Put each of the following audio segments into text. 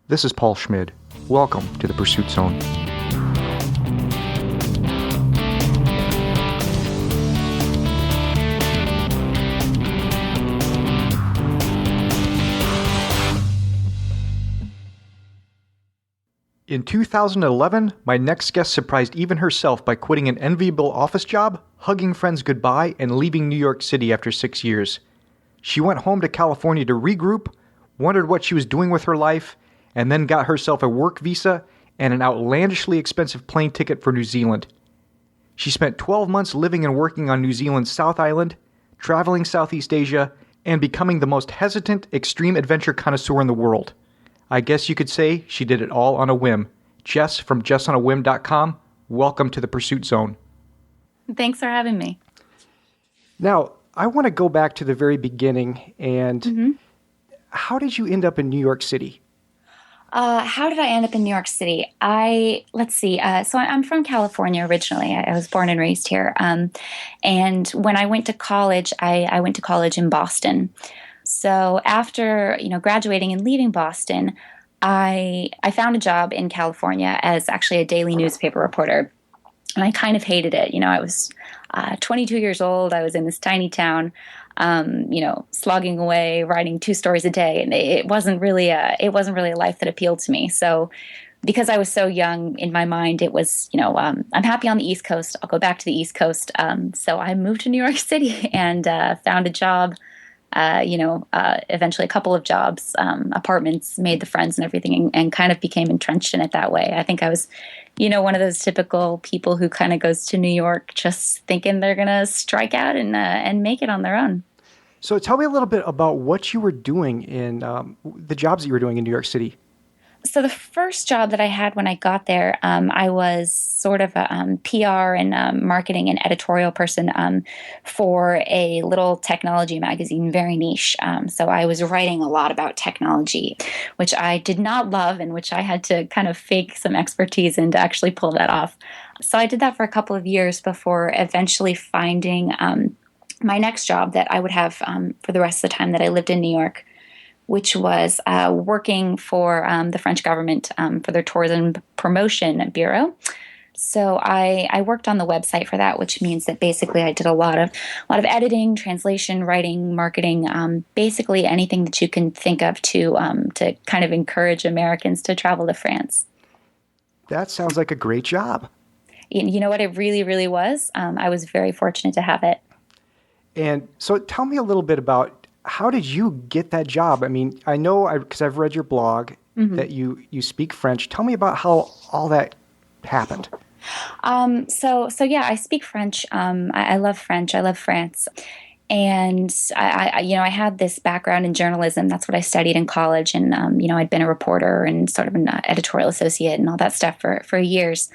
This is Paul Schmid. Welcome to the Pursuit Zone. In 2011, my next guest surprised even herself by quitting an enviable office job, hugging friends goodbye, and leaving New York City after 6 years. She went home to California to regroup, wondered what she was doing with her life, and then got herself a work visa and an outlandishly expensive plane ticket for New Zealand. She spent 12 months living and working on New Zealand's South Island, traveling Southeast Asia, and becoming the most hesitant extreme adventure connoisseur in the world. I guess you could say she did it all on a whim. Jess from jessonawhim.com, welcome to the Pursuit Zone. Thanks for having me. Now, I want to go back to the very beginning and how did you end up in New York City? How did I end up in New York City? Let's see. So I'm from California originally. I was born and raised here. And when I went to college, I went to college in Boston. So after, graduating and leaving Boston, I found a job in California as actually a daily newspaper reporter. And I kind of hated it. I was 22 years old. I was in this tiny town, slogging away, writing 2 stories a day. And it wasn't really a life that appealed to me. So because I was so young, in my mind, it was, I'm happy on the East Coast. I'll go back to the East Coast. So I moved to New York City and found a job. Eventually a couple of jobs, apartments, made the friends and everything, and kind of became entrenched in it that way. I think I was, one of those typical people who kind of goes to New York just thinking they're going to strike out and make it on their own. So tell me a little bit about what you were doing in the jobs that you were doing in New York City. So the first job that I had when I got there, I was sort of a PR and marketing and editorial person for a little technology magazine, very niche. So I was writing a lot about technology, which I did not love and which I had to kind of fake some expertise in to actually pull that off. So I did that for a couple of years before eventually finding my next job that I would have for the rest of the time that I lived in New York, which was working for the French government for their tourism promotion bureau. So I worked on the website for that, which means that basically I did a lot of editing, translation, writing, marketing, basically anything that you can think of to kind of encourage Americans to travel to France. That sounds like a great job. You know what? It really, really was. I was very fortunate to have it. And so tell me a little bit about how did you get that job? I mean, I know because I've read your blog that you speak French. Tell me about how all that happened. So yeah, I speak French. I love French. I love France. And I had this background in journalism. That's what I studied in college. And, I'd been a reporter and sort of an editorial associate and all that stuff for years.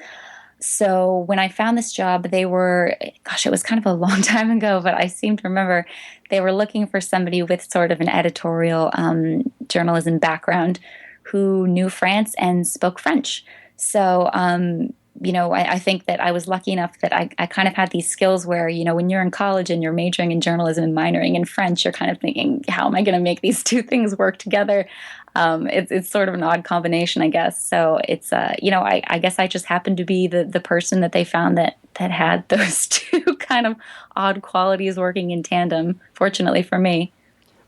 So when I found this job, it was kind of a long time ago, but I seem to remember they were looking for somebody with sort of an editorial journalism background who knew France and spoke French. So, I think that I was lucky enough that I kind of had these skills where, when you're in college and you're majoring in journalism and minoring in French, you're kind of thinking, how am I going to make these two things work together? It's sort of an odd combination, I guess. So it's, I guess I just happened to be the person that they found that had those two kind of odd qualities working in tandem, fortunately for me.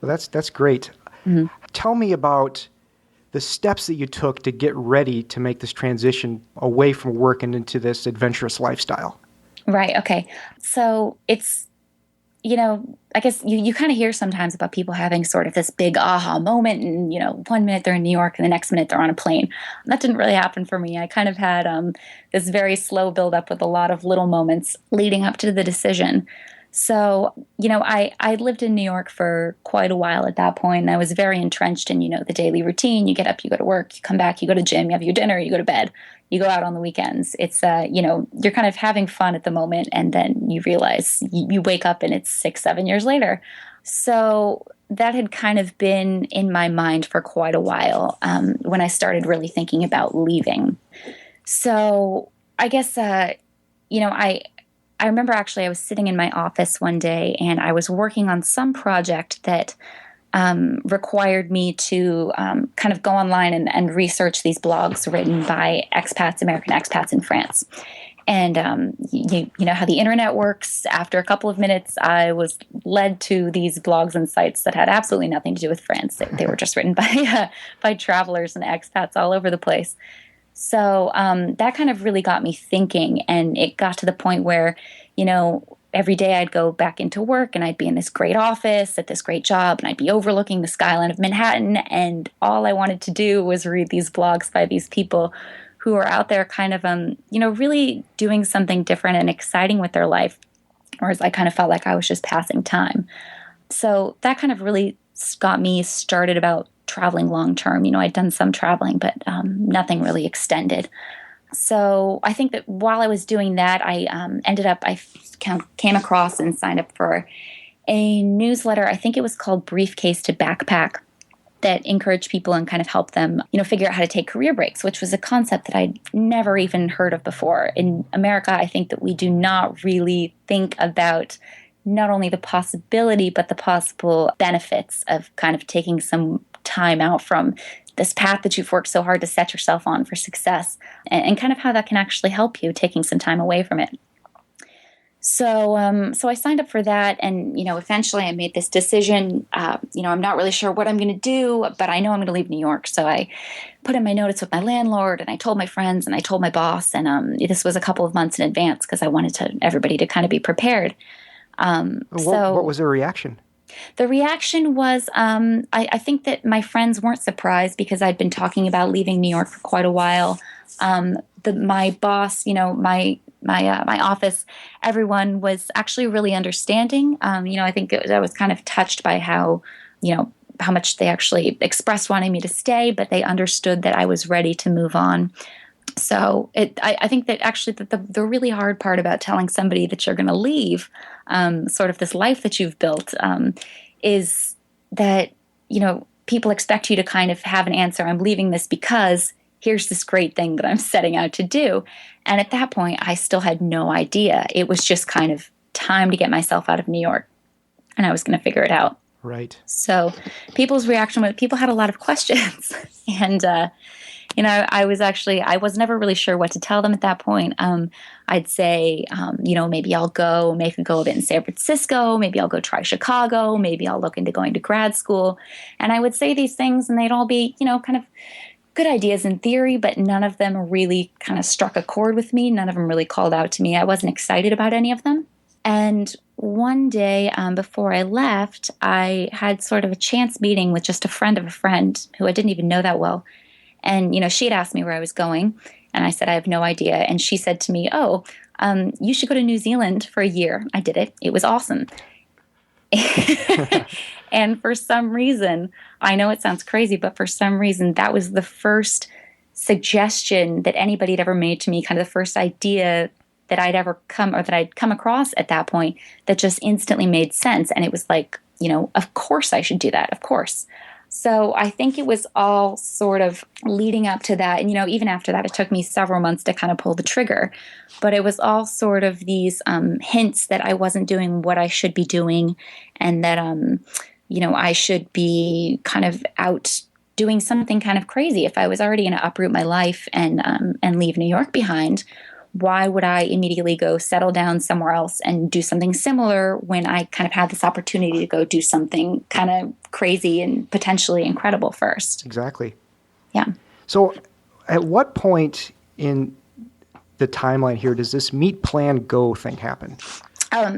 Well, that's great. Mm-hmm. Tell me about the steps that you took to get ready to make this transition away from work and into this adventurous lifestyle. Right. Okay. So it's, I guess you kind of hear sometimes about people having sort of this big aha moment and, 1 minute they're in New York and the next minute they're on a plane. That didn't really happen for me. I kind of had this very slow buildup with a lot of little moments leading up to the decision. So, I lived in New York for quite a while at that point, and I was very entrenched in, the daily routine. You get up, you go to work, you come back, you go to gym, you have your dinner, you go to bed, you go out on the weekends. It's, you're kind of having fun at the moment, and then you realize you wake up and it's 6-7 years later. So that had kind of been in my mind for quite a while when I started really thinking about leaving. So I guess, I remember actually I was sitting in my office one day and I was working on some project that required me to kind of go online and research these blogs written by expats, American expats in France. And you know how the internet works. After a couple of minutes, I was led to these blogs and sites that had absolutely nothing to do with France. They were just written by travelers and expats all over the place. So that kind of really got me thinking, and it got to the point where, you know, every day I'd go back into work and I'd be in this great office at this great job and I'd be overlooking the skyline of Manhattan, and all I wanted to do was read these blogs by these people who are out there kind of, you know, really doing something different and exciting with their life, whereas I kind of felt like I was just passing time. So that kind of really got me started about traveling long term. You know, I'd done some traveling, but nothing really extended. So I think that while I was doing that, I came across and signed up for a newsletter. I think it was called Briefcase to Backpack, that encouraged people and kind of helped them, you know, figure out how to take career breaks, which was a concept that I'd never even heard of before. In America, I think that we do not really think about not only the possibility, but the possible benefits of kind of taking some time out from this path that you've worked so hard to set yourself on for success, and kind of how that can actually help you taking some time away from it. So I signed up for that, and, you know, eventually I made this decision. You know, I'm not really sure what I'm going to do, but I know I'm going to leave New York. So I put in my notice with my landlord, and I told my friends, and I told my boss, and this was a couple of months in advance because I wanted everybody to kind of be prepared. What was their reaction? The reaction was, I think that my friends weren't surprised because I'd been talking about leaving New York for quite a while. My boss, you know, my office, everyone was actually really understanding. You know, I think I was kind of touched by how, you know, how much they actually expressed wanting me to stay, but they understood that I was ready to move on. So I think that actually the really hard part about telling somebody that you're going to leave, sort of this life that you've built, is that, you know, people expect you to kind of have an answer. I'm leaving this because here's this great thing that I'm setting out to do. And at that point, I still had no idea. It was just kind of time to get myself out of New York, and I was going to figure it out. Right. So people's reaction was, people had a lot of questions. And, you know, I was never really sure what to tell them at that point. I'd say, you know, maybe I'll make a go of it in San Francisco. Maybe I'll go try Chicago. Maybe I'll look into going to grad school. And I would say these things, and they'd all be, you know, kind of good ideas in theory, but none of them really kind of struck a chord with me. None of them really called out to me. I wasn't excited about any of them. And one day before I left, I had sort of a chance meeting with just a friend of a friend who I didn't even know that well. And, you know, she had asked me where I was going, and I said, I have no idea. And she said to me, you should go to New Zealand for a year. I did it. It was awesome. And for some reason, I know it sounds crazy, but for some reason, that was the first suggestion that anybody had ever made to me, kind of the first idea that I'd come across at that point that just instantly made sense. And it was like, you know, of course I should do that. Of course. So I think it was all sort of leading up to that. And, you know, even after that, it took me several months to kind of pull the trigger. But it was all sort of these hints that I wasn't doing what I should be doing, and that, you know, I should be kind of out doing something kind of crazy. If I was already going to uproot my life and leave New York behind, why would I immediately go settle down somewhere else and do something similar when I kind of had this opportunity to go do something kind of crazy and potentially incredible first? Exactly. Yeah. So at what point in the timeline here does this Meet, Plan, Go thing happen?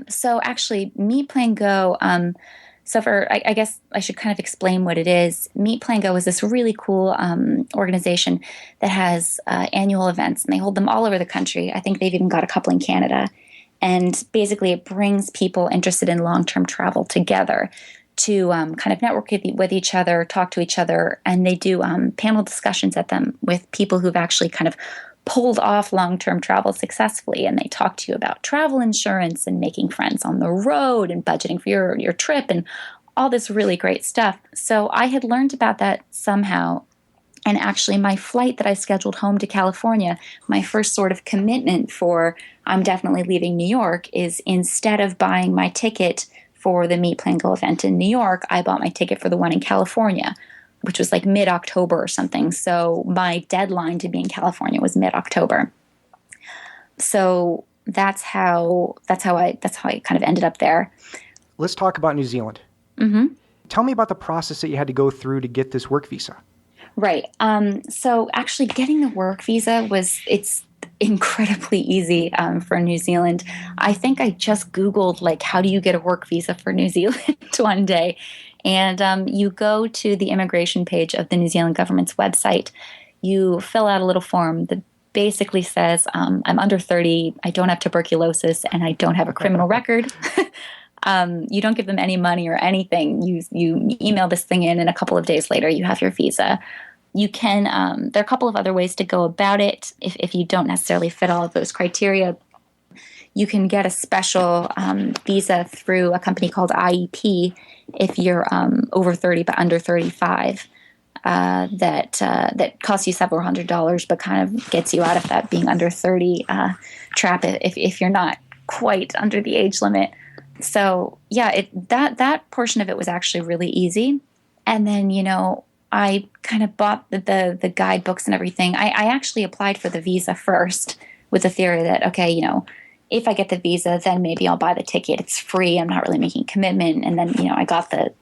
So actually, Meet, Plan, Go, I guess I should kind of explain what it is. Meet, Plan, Go is this really cool organization that has annual events, and they hold them all over the country. I think they've even got a couple in Canada. And basically it brings people interested in long-term travel together to kind of network with each other, talk to each other, and they do panel discussions at them with people who've actually kind of pulled off long-term travel successfully, and they talk to you about travel insurance and making friends on the road and budgeting for your trip and all this really great stuff. So I had learned about that somehow, and actually my flight that I scheduled home to California, my first sort of commitment for I'm definitely leaving New York, is instead of buying my ticket for the Meet, Play, and Go event in New York, I bought my ticket for the one in California, which was like mid-October or something. So my deadline to be in California was mid-October. So that's how I kind of ended up there. Let's talk about New Zealand. Mm-hmm. Tell me about the process that you had to go through to get this work visa. Right. So actually getting the work visa it's incredibly easy for New Zealand. I think I just Googled, like, how do you get a work visa for New Zealand one day? And you go to the immigration page of the New Zealand government's website. You fill out a little form that basically says, I'm under 30, I don't have tuberculosis, and I don't have a criminal record. You don't give them any money or anything. You email this thing in, and a couple of days later, you have your visa. You can, there are a couple of other ways to go about it if you don't necessarily fit all of those criteria. You can get a special visa through a company called IEP if you're over 30 but under 35. That costs you several $100s, but kind of gets you out of that being under 30 trap if you're not quite under the age limit. So yeah, that portion of it was actually really easy. And then, I kind of bought the guidebooks and everything. I actually applied for the visa first with the theory that, okay, if I get the visa, then maybe I'll buy the ticket. It's free. I'm not really making a commitment. And then, I got the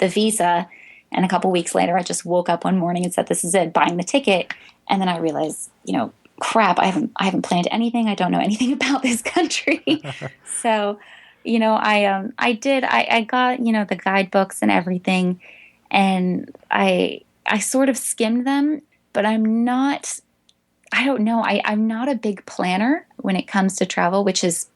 visa, and a couple weeks later, I just woke up one morning and said, this is it, buying the ticket. And then I realized, crap, I haven't planned anything. I don't know anything about this country. So, I got, the guidebooks and everything, and I sort of skimmed them, but I'm not a big planner when it comes to travel, which is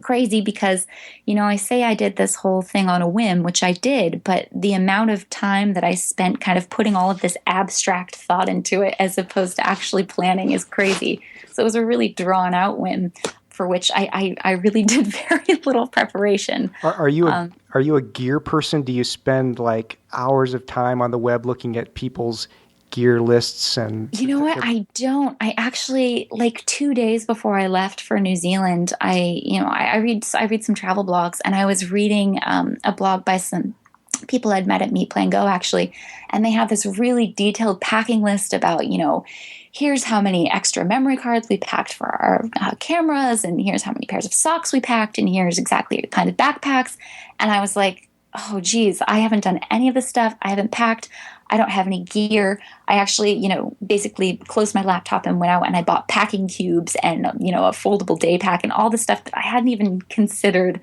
crazy because, I say I did this whole thing on a whim, which I did, but the amount of time that I spent kind of putting all of this abstract thought into it as opposed to actually planning is crazy. So it was a really drawn out whim for which I really did very little preparation. Are you a gear person? Do you spend like hours of time on the web looking at people's gear lists? And you know what? I don't. I actually, like 2 days before I left for New Zealand, I read some travel blogs, and I was reading a blog by some people I'd met at Meet, Play, and Go actually, and they have this really detailed packing list about, here's how many extra memory cards we packed for our cameras, and here's how many pairs of socks we packed, and here's exactly the kind of backpacks. And I was like, oh, geez, I haven't done any of this stuff. I haven't packed. I don't have any gear. I actually, basically closed my laptop and went out and I bought packing cubes and, a foldable day pack and all the stuff that I hadn't even considered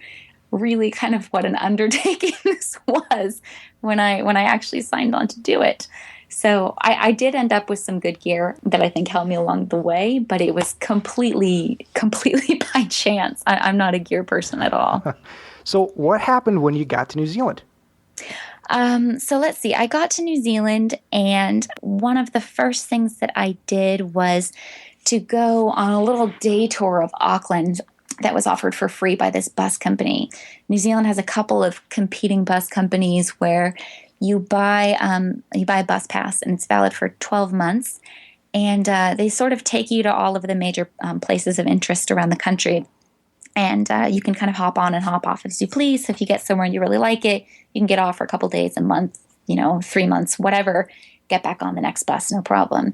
really kind of what an undertaking this was when I actually signed on to do it. So I did end up with some good gear that I think helped me along the way, but it was completely by chance. I'm not a gear person at all. So what happened when you got to New Zealand? So let's see. I got to New Zealand, and one of the first things that I did was to go on a little day tour of Auckland that was offered for free by this bus company. New Zealand has a couple of competing bus companies where you buy a bus pass, and it's valid for 12 months. And they sort of take you to all of the major places of interest around the country. And you can kind of hop on and hop off as you please. So if you get somewhere and you really like it, you can get off for a couple days, a month, 3 months, whatever, get back on the next bus, no problem.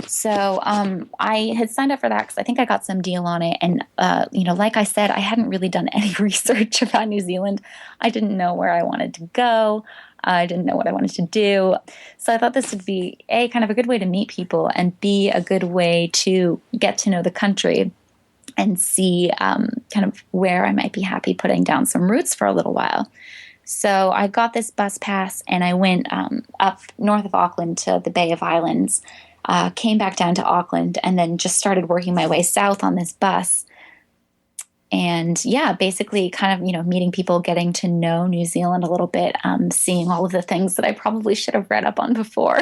So I had signed up for that because I think I got some deal on it. And, like I said, I hadn't really done any research about New Zealand. I didn't know where I wanted to go. I didn't know what I wanted to do. So I thought this would be, A, kind of a good way to meet people, and B, a good way to get to know the country and see kind of where I might be happy putting down some roots for a little while. So I got this bus pass, and I went up north of Auckland to the Bay of Islands, came back down to Auckland, and then just started working my way south on this bus. And yeah, basically kind of, meeting people, getting to know New Zealand a little bit, seeing all of the things that I probably should have read up on before.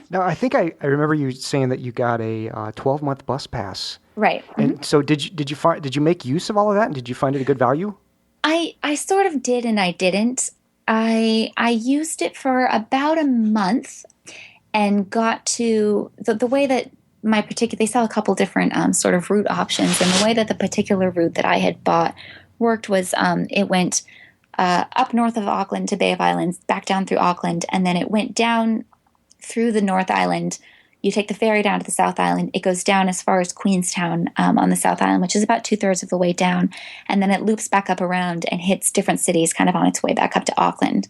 Now, I think I remember you saying that you got a 12-month bus pass. Right. And so did you make use of all of that, and did you find it a good value? I sort of did and I didn't. I used it for about a month and got to the way that they sell a couple different sort of route options, and the way that the particular route that I had bought worked was it went up north of Auckland to Bay of Islands, back down through Auckland, and then it went down through the North Island. You take the ferry down to the South Island. It goes down as far as Queenstown on the South Island, which is about 2/3 of the way down. And then it loops back up around and hits different cities kind of on its way back up to Auckland.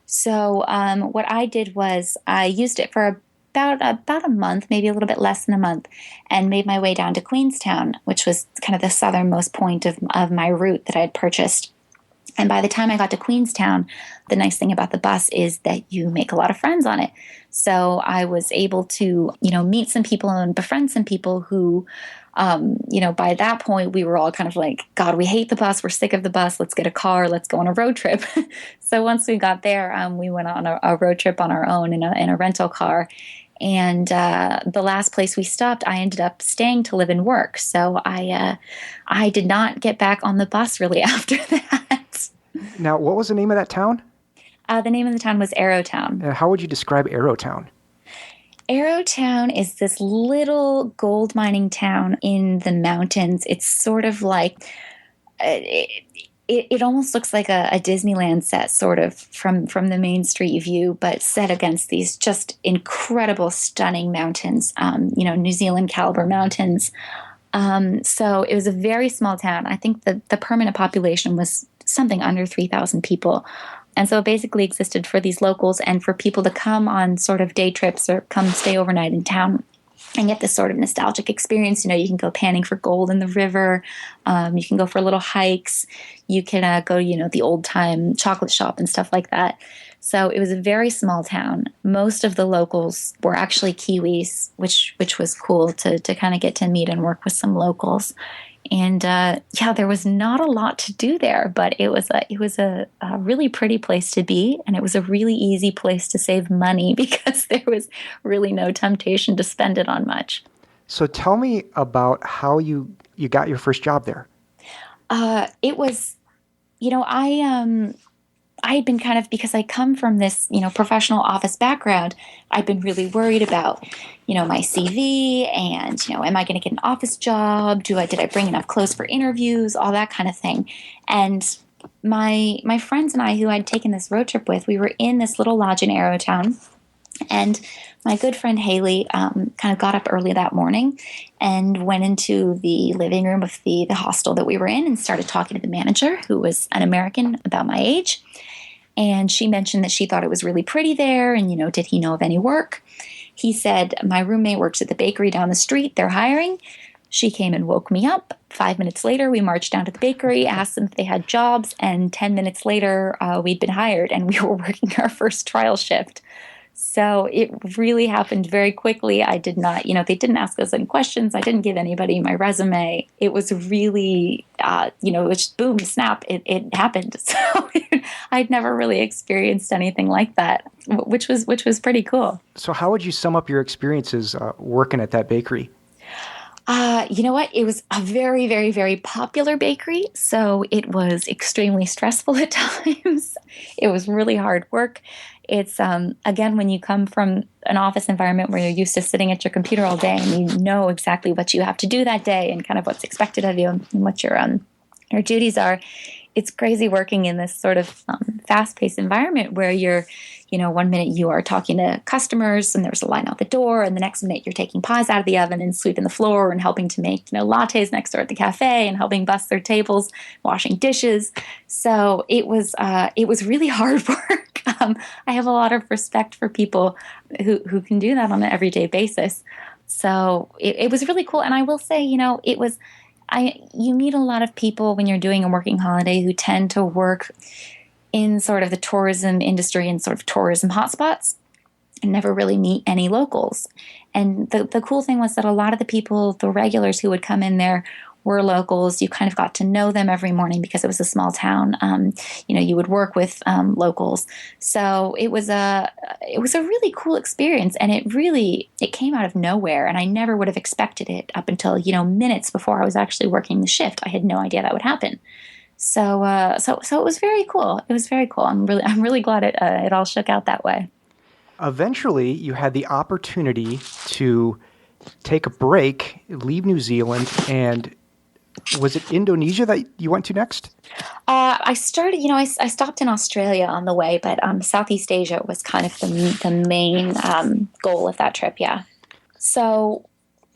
So what I did was I used it for about a month, maybe a little bit less than a month, and made my way down to Queenstown, which was kind of the southernmost point of my route that I had purchased. And by the time I got to Queenstown, the nice thing about the bus is that you make a lot of friends on it. So I was able to, meet some people and befriend some people who, by that point we were all kind of like, God, we hate the bus. We're sick of the bus. Let's get a car. Let's go on a road trip. So once we got there, we went on a road trip on our own in a rental car. And the last place we stopped, I ended up staying to live and work. So I did not get back on the bus really after that. Now, what was the name of that town? The name of the town was Arrowtown. How would you describe Arrowtown? Arrowtown is this little gold mining town in the mountains. It's sort of like... It almost looks like a Disneyland set, sort of, from the main street view, but set against these just incredible, stunning mountains, New Zealand caliber mountains. So it was a very small town. I think the permanent population was something under 3,000 people. And so it basically existed for these locals and for people to come on sort of day trips or come stay overnight in town and get this sort of nostalgic experience. You can go panning for gold in the river. You can go for little hikes. You can go to, the old time chocolate shop and stuff like that. So it was a very small town. Most of the locals were actually Kiwis, which was cool to kind of get to meet and work with some locals. And there was not a lot to do there, but it was a really pretty place to be, and it was a really easy place to save money because there was really no temptation to spend it on much. So tell me about how you got your first job there. It was, I had been kind of, because I come from this, professional office background, I'd been really worried about, my CV and, am I going to get an office job? Did I bring enough clothes for interviews? All that kind of thing. And my friends and I, who I'd taken this road trip with, we were in this little lodge in Arrowtown. And my good friend Haley kind of got up early that morning and went into the living room of the hostel that we were in and started talking to the manager, who was an American about my age. And she mentioned that she thought it was really pretty there and, did he know of any work? He said, my roommate works at the bakery down the street. They're hiring. She came and woke me up. 5 minutes later, we marched down to the bakery, asked them if they had jobs, and 10 minutes later, we'd been hired and we were working our first trial shift. So it really happened very quickly. I did not, they didn't ask us any questions. I didn't give anybody my resume. It was really, it was just boom, snap, it happened. So I'd never really experienced anything like that, which was pretty cool. So how would you sum up your experiences working at that bakery? You know what? It was a very, very, very popular bakery, so it was extremely stressful at times. It was really hard work. It's, again, when you come from an office environment where you're used to sitting at your computer all day and you know exactly what you have to do that day and kind of what's expected of you and what your duties are, it's crazy working in this sort of fast-paced environment where you're, 1 minute you are talking to customers and there's a line out the door, and the next minute you're taking pies out of the oven and sweeping the floor and helping to make, lattes next door at the cafe and helping bust their tables, washing dishes. So it was really hard work. I have a lot of respect for people who can do that on an everyday basis. So it was really cool. And I will say, you meet a lot of people when you're doing a working holiday who tend to work in sort of the tourism industry and sort of tourism hotspots and never really meet any locals. And the cool thing was that a lot of the people, the regulars who would come in there, were locals. You kind of got to know them every morning because it was a small town. You would work with locals. So it was a really cool experience, and it came out of nowhere, and I never would have expected it up until, minutes before I was actually working the shift. I had no idea that would happen. So it was very cool. It was very cool. I'm really glad it all shook out that way. Eventually, you had the opportunity to take a break, leave New Zealand, and was it Indonesia that you went to next? I started, I stopped in Australia on the way, but Southeast Asia was kind of the main goal of that trip. Yeah. So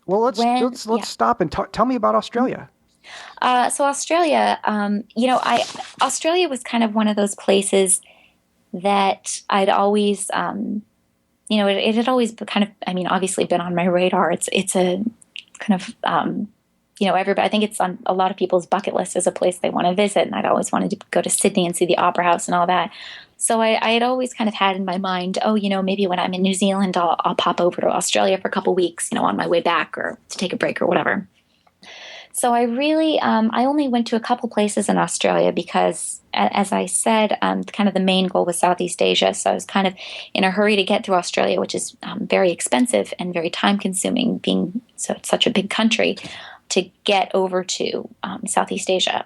Well, let's when, let's yeah. let's stop and tell me about Australia. So Australia, Australia was kind of one of those places that I'd always, it had always kind of, I mean, obviously been on my radar. It's a kind of, everybody, I think it's on a lot of people's bucket list as a place they want to visit. And I'd always wanted to go to Sydney and see the Opera House and all that. So I had always kind of had in my mind, maybe when I'm in New Zealand, I'll pop over to Australia for a couple weeks, on my way back or to take a break or whatever. So I really, I only went to a couple places in Australia because, as I said, kind of the main goal was Southeast Asia. So I was kind of in a hurry to get through Australia, which is very expensive and very time consuming, being such a big country, to get over to Southeast Asia.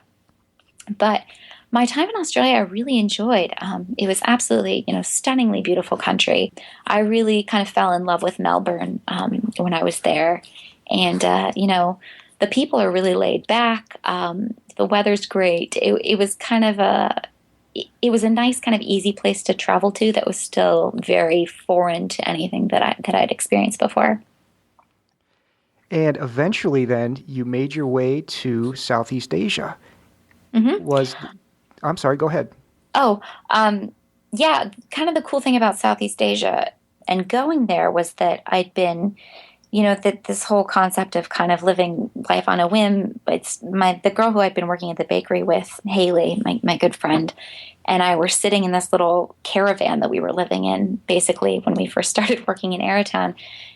But my time in Australia, I really enjoyed. It was absolutely, stunningly beautiful country. I really kind of fell in love with Melbourne when I was there. And, the people are really laid back. The weather's great. It was kind of it was a nice kind of easy place to travel to that was still very foreign to anything that I'd experienced before. And eventually, then you made your way to Southeast Asia. Mm-hmm. I'm sorry. Go ahead. Oh, yeah. Kind of the cool thing about Southeast Asia and going there was that I'd been, that this whole concept of kind of living life on a whim. It's the girl who I'd been working at the bakery with, Haley, my good friend, and I were sitting in this little caravan that we were living in, basically when we first started working in Airtown,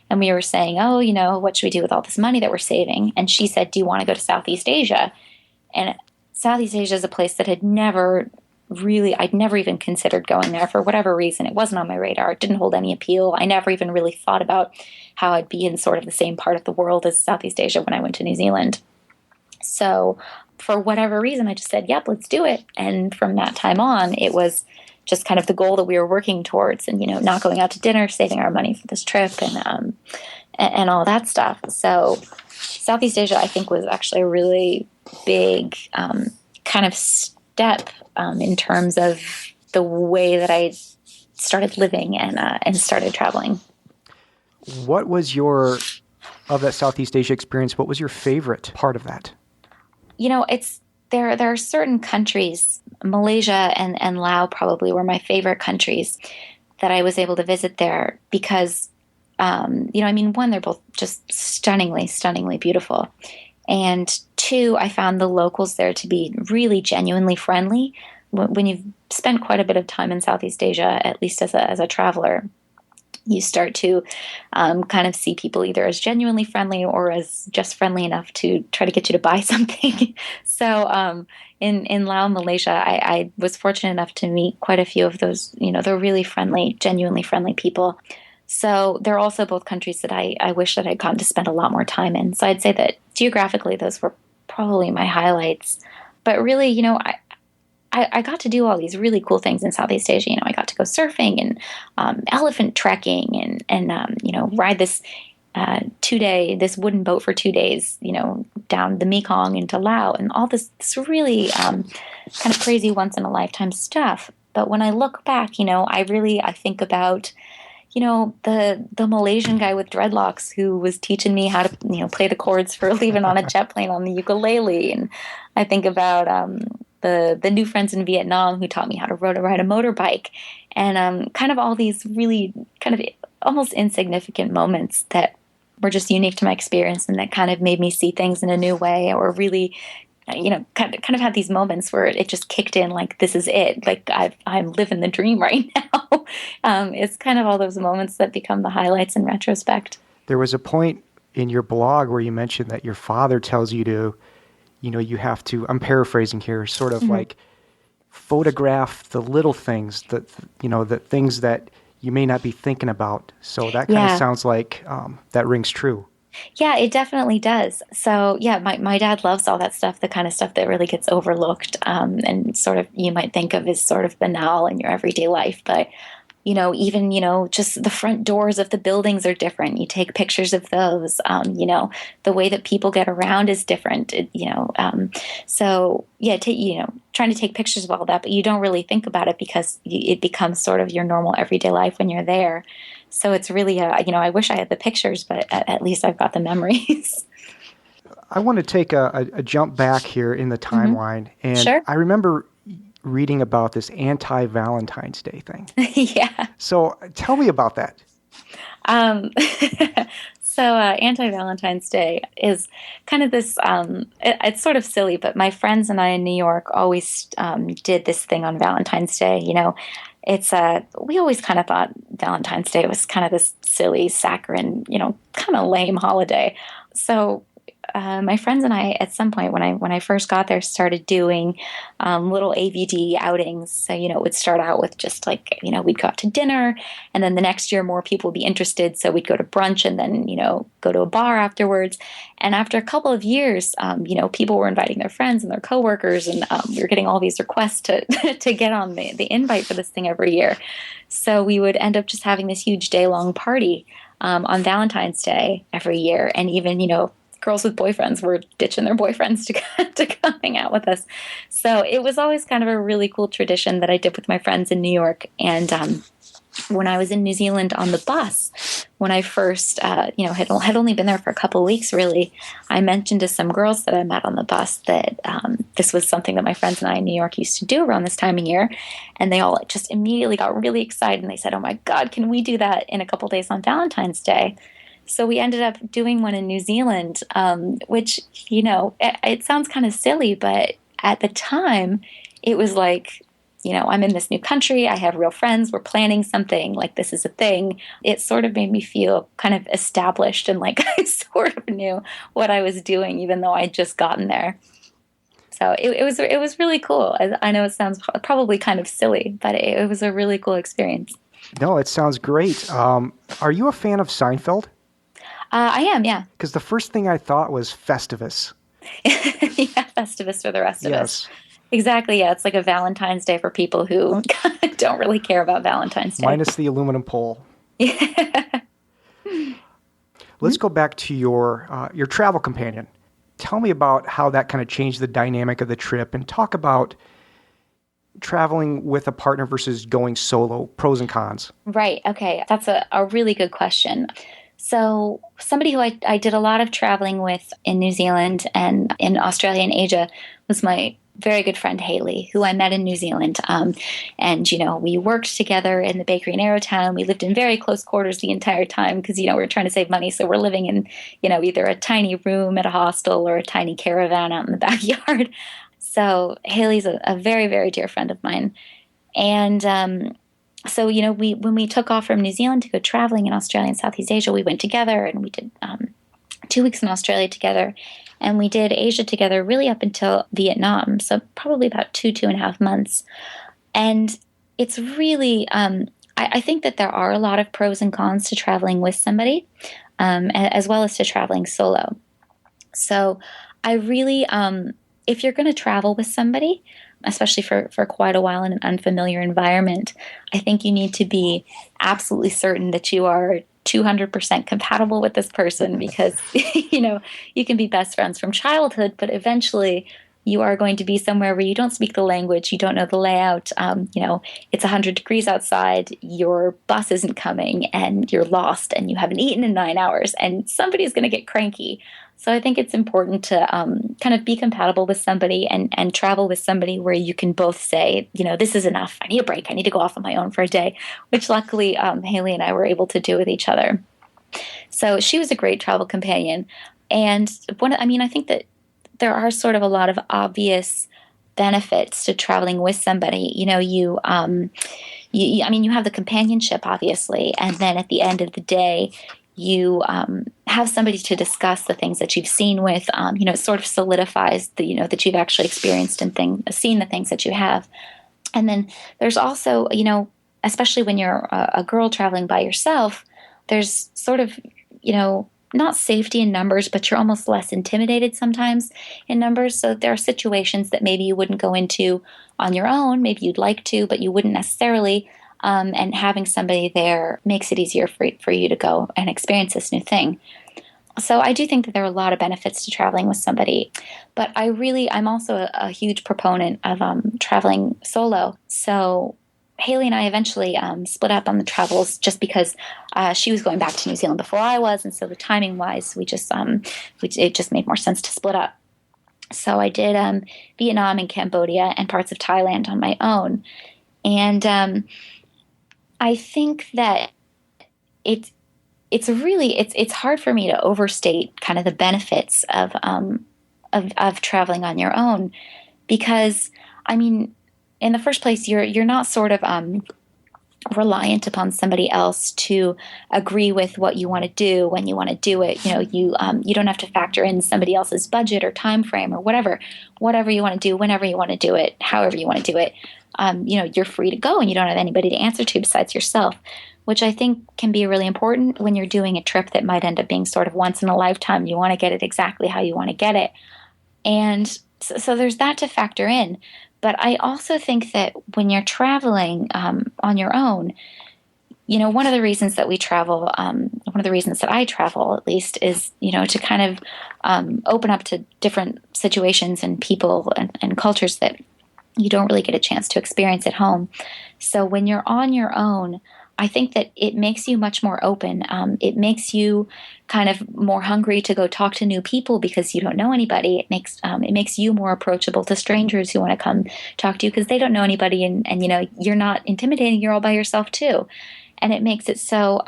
and we were saying, oh, what should we do with all this money that we're saving? And she said, do you want to go to Southeast Asia? And Southeast Asia is a place that I'd never even considered going there for whatever reason. It wasn't on my radar. It didn't hold any appeal. I never even really thought about how I'd be in sort of the same part of the world as Southeast Asia when I went to New Zealand. So for whatever reason, I just said, yep, let's do it. And from that time on, it was just kind of the goal that we were working towards and, not going out to dinner, saving our money for this trip and all that stuff. So Southeast Asia, I think, was actually a really big kind of step in terms of the way that I started living and started traveling. What was of that Southeast Asia experience, what was your favorite part of that? There are certain countries, Malaysia and Laos probably were my favorite countries that I was able to visit there because, one, they're both just stunningly, stunningly beautiful. And two, I found the locals there to be really genuinely friendly. When you've spent quite a bit of time in Southeast Asia, at least as a traveler, you start to kind of see people either as genuinely friendly or as just friendly enough to try to get you to buy something. So in Laos, Malaysia, I was fortunate enough to meet quite a few of those, they're really friendly, genuinely friendly people. So they're also both countries that I wish that I'd gotten to spend a lot more time in. So I'd say that geographically, those were probably my highlights. But really, I got to do all these really cool things in Southeast Asia. I got to go surfing and elephant trekking and ride this 2-day, this wooden boat for 2 days, down the Mekong into Laos and all this really kind of crazy once in a lifetime stuff. But when I look back, I think about the Malaysian guy with dreadlocks who was teaching me how to, play the chords for Leaving on a Jet Plane on the ukulele. And I think about the new friends in Vietnam who taught me how to ride a motorbike. And kind of all these really kind of almost insignificant moments that were just unique to my experience and that kind of made me see things in a new way or really kind of had these moments where it just kicked in like, this is it. Like I'm living the dream right now. It's kind of all those moments that become the highlights in retrospect. There was a point in your blog where you mentioned that your father tells you to, you have to, I'm paraphrasing here, sort of like photograph the little things the things that you may not be thinking about. So that kind of sounds like that rings true. Yeah, it definitely does. So yeah, my dad loves all that stuff, the kind of stuff that really gets overlooked and sort of you might think of as sort of banal in your everyday life. But, even, just the front doors of the buildings are different. You take pictures of those. The way that people get around is different. So yeah, trying to take pictures of all that, but you don't really think about it because it becomes sort of your normal everyday life when you're there. So it's really, I wish I had the pictures, but at least I've got the memories. I want to take a jump back here in the timeline. And Sure. I remember reading about this anti-Valentine's Day thing. Yeah. So tell me about that. So anti-Valentine's Day is kind of this, it's sort of silly, but my friends and I in New York always did this thing on Valentine's Day. We always kind of thought Valentine's Day was kind of this silly, saccharine, kind of lame holiday. So my friends and I, at some point when I first got there, started doing little AVD outings. So, it would start out with just we'd go out to dinner, and then the next year more people would be interested. So we'd go to brunch and then, go to a bar afterwards. And after a couple of years, people were inviting their friends and their coworkers, and we were getting all these requests to to get on the invite for this thing every year. So we would end up just having this huge day-long party on Valentine's Day every year. And even, girls with boyfriends were ditching their boyfriends to come hang out with us. So it was always kind of a really cool tradition that I did with my friends in New York. And when I was in New Zealand on the bus, when I first, had only been there for a couple of weeks, really, I mentioned to some girls that I met on the bus that this was something that my friends and I in New York used to do around this time of year. And they all just immediately got really excited. And they said, "Oh my God, can we do that in a couple of days on Valentine's Day?" So we ended up doing one in New Zealand, which, it sounds kind of silly, but at the time it was like, I'm in this new country. I have real friends. We're planning something, like this is a thing. It sort of made me feel kind of established and like I sort of knew what I was doing, even though I'd just gotten there. So it was really cool. I know it sounds probably kind of silly, but it was a really cool experience. No, it sounds great. Are you a fan of Seinfeld? I am, yeah. Because the first thing I thought was Festivus. Yeah, Festivus for the rest of us. Yes. Exactly, yeah. It's like a Valentine's Day for people who don't really care about Valentine's Day. Minus the aluminum pole. Yeah. Let's go back to your travel companion. Tell me about how that kind of changed the dynamic of the trip, and talk about traveling with a partner versus going solo, pros and cons. Right, okay. That's a really good question. So somebody who I did a lot of traveling with in New Zealand and in Australia and Asia was my very good friend Haley, who I met in New Zealand. And, we worked together in the bakery in Arrowtown. We lived in very close quarters the entire time because, we were trying to save money. So we're living in, either a tiny room at a hostel or a tiny caravan out in the backyard. So Haley's a very, very dear friend of mine. And so, when we took off from New Zealand to go traveling in Australia and Southeast Asia, we went together and we did 2 weeks in Australia together. And we did Asia together really up until Vietnam. So probably about 2.5 months. And it's really, I think that there are a lot of pros and cons to traveling with somebody, as well as to traveling solo. So I really, if you're going to travel with somebody, especially for quite a while in an unfamiliar environment, I think you need to be absolutely certain that you are 200% compatible with this person, because, you can be best friends from childhood, but eventually you are going to be somewhere where you don't speak the language, you don't know the layout, it's 100 degrees outside, your bus isn't coming, and you're lost, and you haven't eaten in 9 hours, and somebody's going to get cranky. So I think it's important to kind of be compatible with somebody and travel with somebody where you can both say, this is enough. I need a break. I need to go off on my own for a day, which luckily Haley and I were able to do with each other. So she was a great travel companion. And I think that there are sort of a lot of obvious benefits to traveling with somebody. You have the companionship, obviously, and then at the end of the day, you have somebody to discuss the things that you've seen with. It sort of solidifies that you've actually experienced and seen the things that you have. And then there's also, especially when you're a girl traveling by yourself, there's sort of, not safety in numbers, but you're almost less intimidated sometimes in numbers. So there are situations that maybe you wouldn't go into on your own. Maybe you'd like to, but you wouldn't necessarily. and having somebody there makes it easier for you to go and experience this new thing. So I do think that there are a lot of benefits to traveling with somebody, but I'm also a huge proponent of traveling solo. So Haley and I eventually split up on the travels just because she was going back to New Zealand before I was, and so the timing wise, it just made more sense to split up. So I did Vietnam and Cambodia and parts of Thailand on my own, and I think that it's hard for me to overstate kind of the benefits of traveling on your own, because I mean, in the first place, you're not sort of reliant upon somebody else to agree with what you want to do when you want to do it. You don't have to factor in somebody else's budget or time frame or whatever you want to do, whenever you want to do it, however you want to do it. You're free to go and you don't have anybody to answer to besides yourself, which I think can be really important when you're doing a trip that might end up being sort of once in a lifetime. You want to get it exactly how you want to get it. And so there's that to factor in. But I also think that when you're traveling on your own, one of the reasons that we travel, one of the reasons that I travel at least is, to kind of open up to different situations and people and cultures that you don't really get a chance to experience at home. So when you're on your own, I think that it makes you much more open. It makes you kind of more hungry to go talk to new people because you don't know anybody. It makes you more approachable to strangers who want to come talk to you because they don't know anybody, and you're not intimidating. You're all by yourself too, and it makes it so.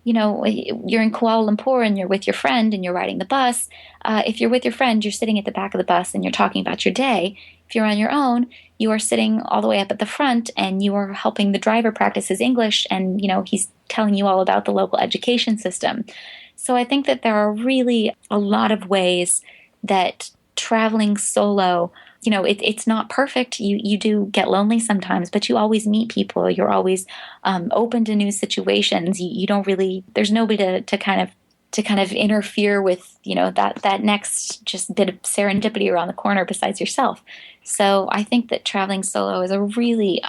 You're in Kuala Lumpur and you're with your friend and you're riding the bus. If you're with your friend, you're sitting at the back of the bus and you're talking about your day. If you're on your own, you are sitting all the way up at the front and you are helping the driver practice his English, and he's telling you all about the local education system. So I think that there are really a lot of ways that traveling solo, it's not perfect. You do get lonely sometimes, but you always meet people. You're always open to new situations. You don't really, there's nobody to kind of interfere with, that next just bit of serendipity around the corner besides yourself. So I think that traveling solo is a really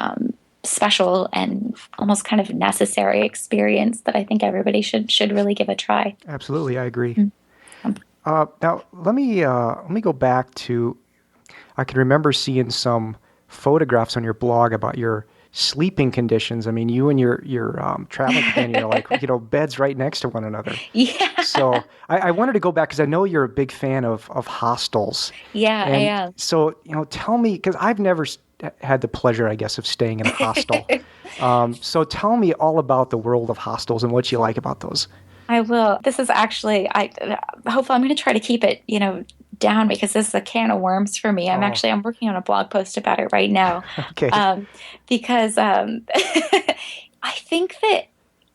special and almost kind of necessary experience that I think everybody should really give a try. Absolutely, I agree. Mm-hmm. Now let me go back to, I can remember seeing some photographs on your blog about your sleeping conditions. I mean, you and your traveling companion are like, beds right next to one another. Yeah. So I wanted to go back because I know you're a big fan of hostels. Yeah, I am. So, tell me, because I've never had the pleasure, I guess, of staying in a hostel. So tell me all about the world of hostels and what you like about those. I will. This is actually, hopefully I'm going to try to keep it, down because this is a can of worms for me. I'm working on a blog post about it right now. Okay. Because I think that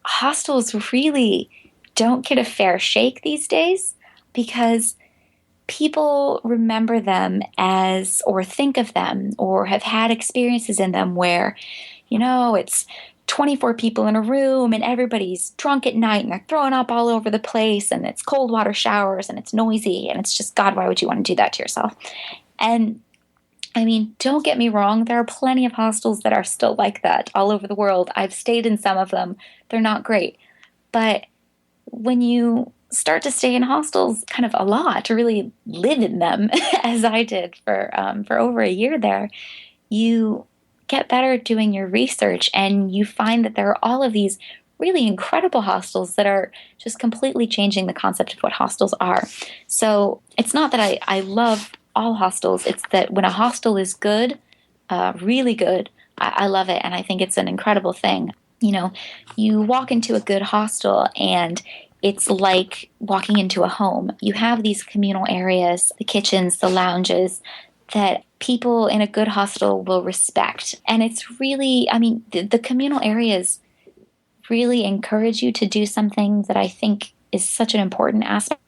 hostels really don't get a fair shake these days because people remember them as, or think of them, or have had experiences in them where, it's 24 people in a room and everybody's drunk at night and they're throwing up all over the place and it's cold water showers and it's noisy and it's just, God, why would you want to do that to yourself? And I mean, don't get me wrong, there are plenty of hostels that are still like that all over the world. I've stayed in some of them. They're not great. But when you start to stay in hostels kind of a lot, to really live in them, as I did for over a year there, you get better at doing your research and you find that there are all of these really incredible hostels that are just completely changing the concept of what hostels are. So it's not that I love all hostels. It's that when a hostel is good, really good, I love it. And I think it's an incredible thing. You walk into a good hostel and it's like walking into a home. You have these communal areas, the kitchens, the lounges, that people in a good hostel will respect. And it's really, the communal areas really encourage you to do something that I think is such an important aspect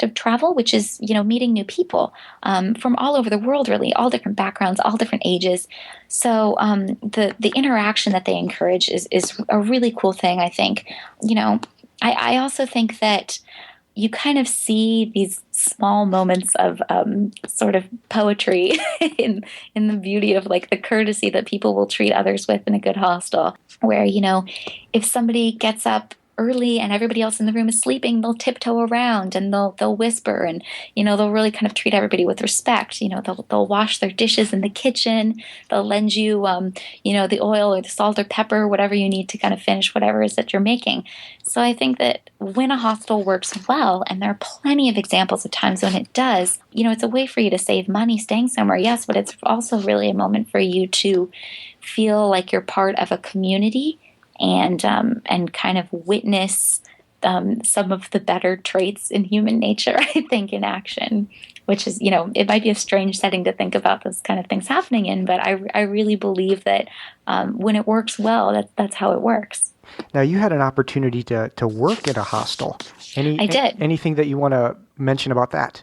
of travel, which is, meeting new people from all over the world, really, all different backgrounds, all different ages. So the interaction that they encourage is a really cool thing, I think. I also think that you kind of see these small moments of sort of poetry in the beauty of like the courtesy that people will treat others with in a good hostel, where, if somebody gets up early and everybody else in the room is sleeping, they'll tiptoe around and they'll whisper, and they'll really kind of treat everybody with respect. They'll wash their dishes in the kitchen. They'll lend you the oil or the salt or pepper, whatever you need to kind of finish whatever it is that you're making. So I think that when a hostel works well, and there are plenty of examples of times when it does, it's a way for you to save money staying somewhere, yes, but it's also really a moment for you to feel like you're part of a community and kind of witness some of the better traits in human nature, I think, in action, which is, it might be a strange setting to think about those kind of things happening in, but I really believe that when it works well, that's how it works. Now, you had an opportunity to work at a hostel. I did. Anything that you want to mention about that?